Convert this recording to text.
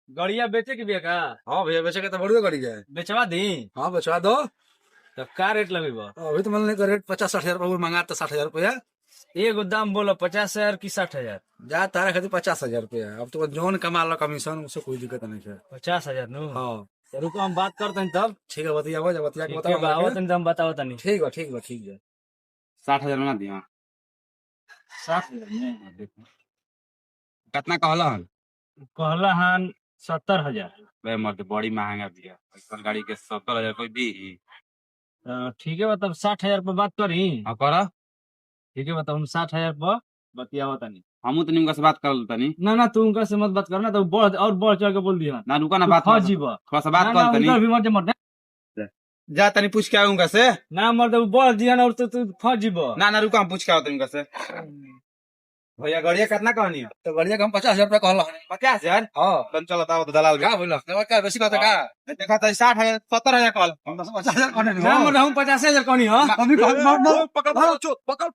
गड़िया बेचे की बिया का हाँ भैया बेचे के तो बढ़िया गाड़ी है। बेचवा दी हाँ बेचवा दो। तो का रेट लगेगा? अभी तो मैंने रेट 50-60 रुपया मंगा तो 60,000 रुपया एगो दाम बोलो 50,000 की 60,000? जा तारा खातिर 50,000 रुपया। अब तो जोन कमा लो कमीशन उससे कोई दिक्कत नहीं है। 50,000 नु। हाँ तो रुको हम बात करते हैं तब। ठीक है बतिया जब बतिया के ठीक है बताओ आवत हमके। नहीं हम बताओ तनी। ठीक है ठीक है ठीक है। 60,000 बना दिया। 60,000 में कितना कहला हन? कहला हन 70,000। बे मर्द बड़ी महंगा दिया। ऐसा गाड़ी के 70,000 कोई दी? ठीक है मतलब 60,000 पर बात करी। हाँ करा। ठीक है मतलब हम 60,000 पर बतियावत नहीं। हमू तो निमका से बात कर तनी। ना ना तू उनका से मत बात करना तो बढ़ चढ़ के बोल दिया। ना रुका ना बात फंस जीवा। थोड़ा सा बात कर तनी। भी मत मत जा तनी पूछ के आऊंगा से। ना मर्द बढ़ दिया ना और तू फंस जीवा। ना ना रुका हम पूछ के आओ तनी से। भैया गाड़िया कितना कहनी है? तो गाड़िया का हम 50,000 रुपया कहला हन। 50,000? हाँ तन चलो ताओ तो दलाल क्या बोला क्या बेसी कहता का देखा था 60,000 70,000 कॉल। हम तो 50,000 कहने ना मर्द हम 50,000 कहनी हो। अभी पकड़